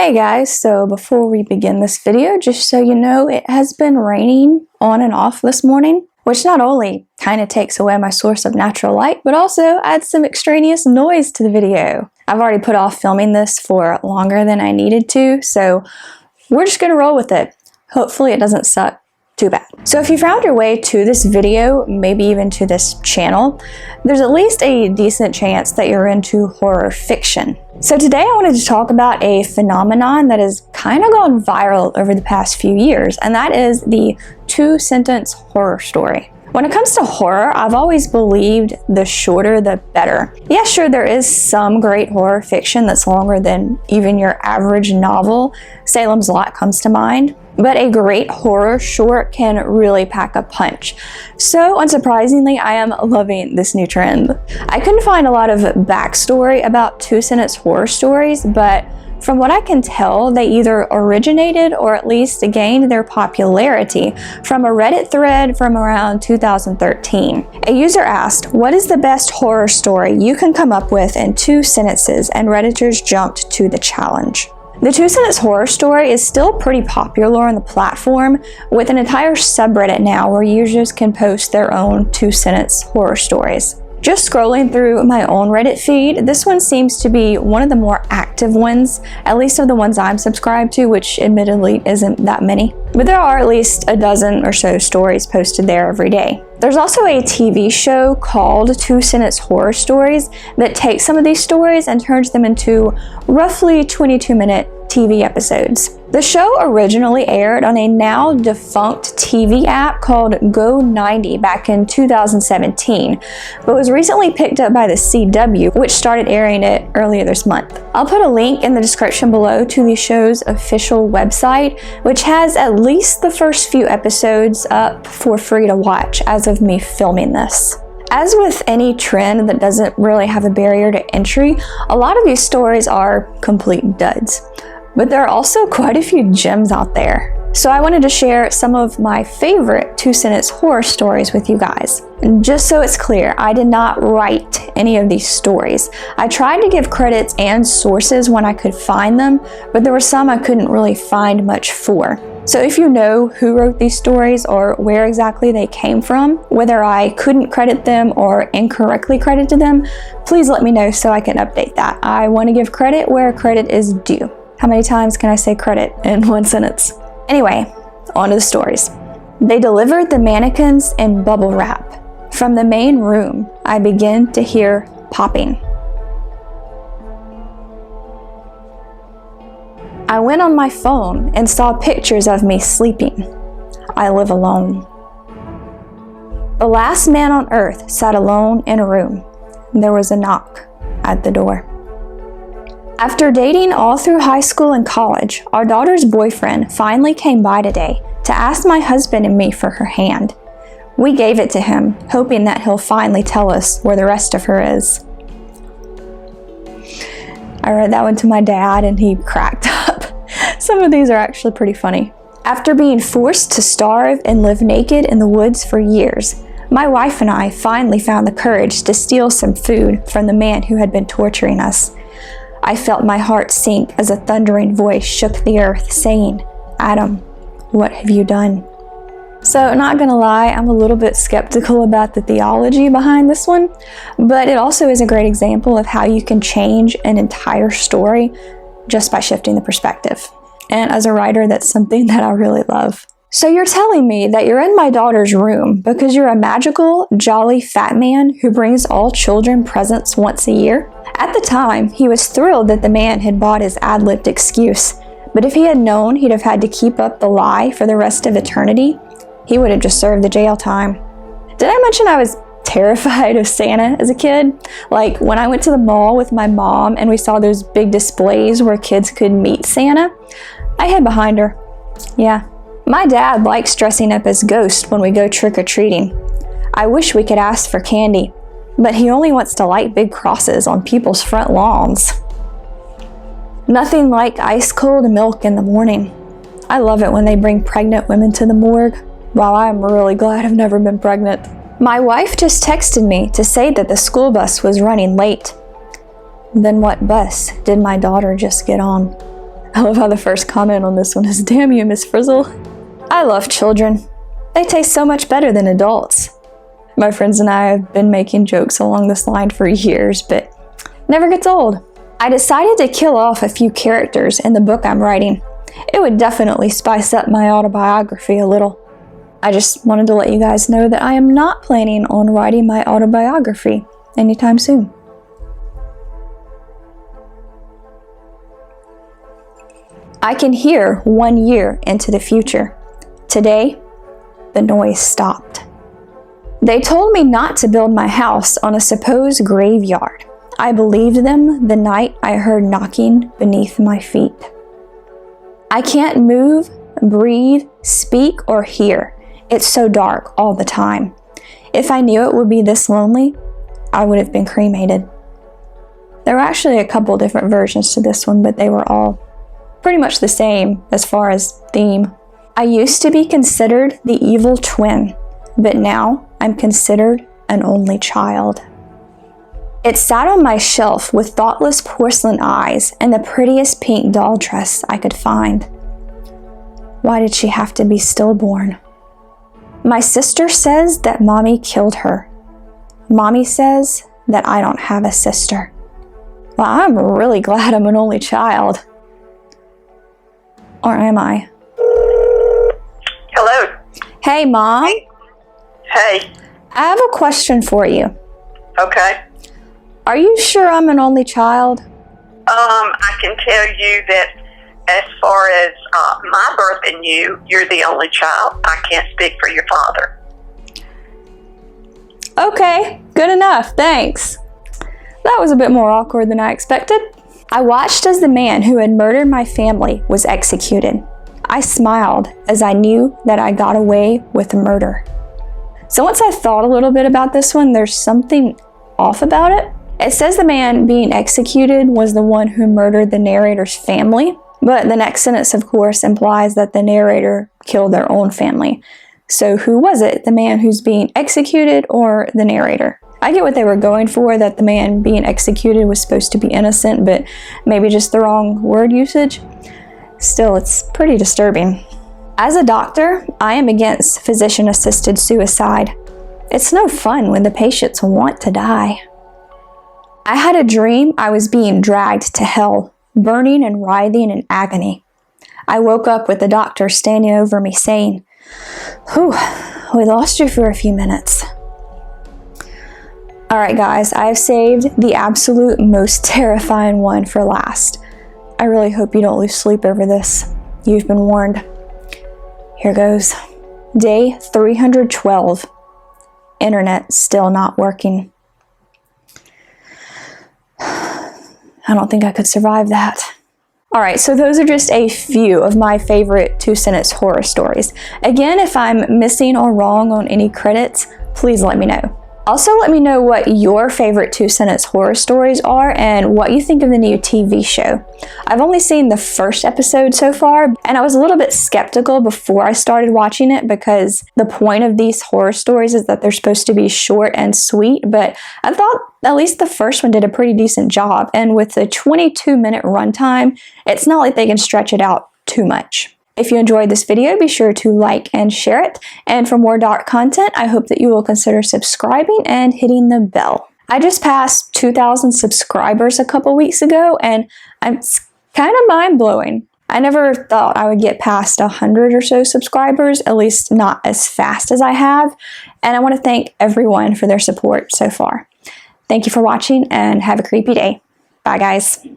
Hey guys, so before we begin this video, just so you know, it has been raining on and off this morning, which not only kind of takes away my source of natural light, but also adds some extraneous noise to the video. I've already put off filming this for longer than I needed to, so we're just gonna roll with it. Hopefully it doesn't suck too bad. So if you found your way to this video, maybe even to this channel, there's at least a decent chance that you're into horror fiction. So today I wanted to talk about a phenomenon that has kind of gone viral over the past few years, and that is the two-sentence horror story. When it comes to horror, I've always believed the shorter the better. Yeah, sure, there is some great horror fiction that's longer than even your average novel. Salem's Lot comes to mind. But a great horror short can really pack a punch. So unsurprisingly, I am loving this new trend. I couldn't find a lot of backstory about two-sentence horror stories, but from what I can tell, they either originated or at least gained their popularity from a Reddit thread from around 2013. A user asked, "What is the best horror story you can come up with in 2 sentences?" and Redditors jumped to the challenge. The two-sentence horror story is still pretty popular on the platform, with an entire subreddit now where users can post their own two-sentence horror stories. Just scrolling through my own Reddit feed, this one seems to be one of the more active ones, at least of the ones I'm subscribed to, which admittedly isn't that many. But there are at least a dozen or so stories posted there every day. There's also a TV show called Two-Sentence Horror Stories that takes some of these stories and turns them into roughly 22-minute TV episodes. The show originally aired on a now defunct TV app called Go90 back in 2017, but was recently picked up by the CW, which started airing it earlier this month. I'll put a link in the description below to the show's official website, which has at least the first few episodes up for free to watch as of me filming this. As with any trend that doesn't really have a barrier to entry, a lot of these stories are complete duds. But there are also quite a few gems out there. So I wanted to share some of my favorite two-sentence horror stories with you guys. And just so it's clear, I did not write any of these stories. I tried to give credits and sources when I could find them, but there were some I couldn't really find much for. So if you know who wrote these stories or where exactly they came from, whether I couldn't credit them or incorrectly credited them, please let me know so I can update that. I want to give credit where credit is due. How many times can I say credit in one sentence? Anyway, on to the stories. They delivered the mannequins in bubble wrap. From the main room, I begin to hear popping. I went on my phone and saw pictures of me sleeping. I live alone. The last man on earth sat alone in a room. There was a knock at the door. After dating all through high school and college, our daughter's boyfriend finally came by today to ask my husband and me for her hand. We gave it to him, hoping that he'll finally tell us where the rest of her is. I read that one to my dad and he cracked up. Some of these are actually pretty funny. After being forced to starve and live naked in the woods for years, my wife and I finally found the courage to steal some food from the man who had been torturing us. I felt my heart sink as a thundering voice shook the earth, saying, "Adam, what have you done?" So, not gonna lie, I'm a little bit skeptical about the theology behind this one, but it also is a great example of how you can change an entire story just by shifting the perspective. And as a writer, that's something that I really love. So you're telling me that you're in my daughter's room because you're a magical, jolly fat man who brings all children presents once a year? At the time, he was thrilled that the man had bought his ad-libbed excuse, but if he had known he'd have had to keep up the lie for the rest of eternity, he would have just served the jail time. Did I mention I was terrified of Santa as a kid? Like when I went to the mall with my mom and we saw those big displays where kids could meet Santa, I hid behind her. Yeah. My dad likes dressing up as ghosts when we go trick-or-treating. I wish we could ask for candy, but he only wants to light big crosses on people's front lawns. Nothing like ice-cold milk in the morning. I love it when they bring pregnant women to the morgue. Wow, I'm really glad I've never been pregnant. My wife just texted me to say that the school bus was running late. Then what bus did my daughter just get on? I love how the first comment on this one is, "Damn you, Miss Frizzle." I love children. They taste so much better than adults. My friends and I have been making jokes along this line for years, but never gets old. I decided to kill off a few characters in the book I'm writing. It would definitely spice up my autobiography a little. I just wanted to let you guys know that I am not planning on writing my autobiography anytime soon. I can hear 1 year into the future. Today, the noise stopped. They told me not to build my house on a supposed graveyard. I believed them the night I heard knocking beneath my feet. I can't move, breathe, speak, or hear. It's so dark all the time. If I knew it would be this lonely, I would have been cremated. There were actually a couple different versions to this one, but they were all pretty much the same as far as theme. I used to be considered the evil twin, but now I'm considered an only child. It sat on my shelf with thoughtless porcelain eyes and the prettiest pink doll dress I could find. Why did she have to be stillborn? My sister says that Mommy killed her. Mommy says that I don't have a sister. Well, I'm really glad I'm an only child. Or am I? Hello. Hey, Mom. Hey. I have a question for you. Okay. Are you sure I'm an only child? I can tell you that as far as my birth and you're the only child. I can't speak for your father. Okay, good enough, thanks. That was a bit more awkward than I expected. I watched as the man who had murdered my family was executed. I smiled as I knew that I got away with murder. So once I thought a little bit about this one, there's something off about it. It says the man being executed was the one who murdered the narrator's family, but the next sentence, of course, implies that the narrator killed their own family. So who was it? The man who's being executed or the narrator? I get what they were going for, that the man being executed was supposed to be innocent, but maybe just the wrong word usage. Still, it's pretty disturbing. As a doctor, I am against physician-assisted suicide. It's no fun when the patients want to die. I had a dream I was being dragged to hell, burning and writhing in agony. I woke up with the doctor standing over me saying, "Whew, we lost you for a few minutes." Alright guys, I have saved the absolute most terrifying one for last. I really hope you don't lose sleep over this. You've been warned. Here goes. Day 312. Internet still not working. I don't think I could survive that. Alright, so those are just a few of my favorite two-sentence horror stories. Again, if I'm missing or wrong on any credits, please let me know. Also, let me know what your favorite two-sentence horror stories are and what you think of the new TV show. I've only seen the first episode so far, and I was a little bit skeptical before I started watching it because the point of these horror stories is that they're supposed to be short and sweet, but I thought at least the first one did a pretty decent job, and with a 22-minute runtime, it's not like they can stretch it out too much. If you enjoyed this video, be sure to like and share it. And for more dark content, I hope that you will consider subscribing and hitting the bell. I just passed 2,000 subscribers a couple weeks ago, and it's kind of mind-blowing. I never thought I would get past 100 or so subscribers, at least not as fast as I have. And I want to thank everyone for their support so far. Thank you for watching and have a creepy day. Bye, guys.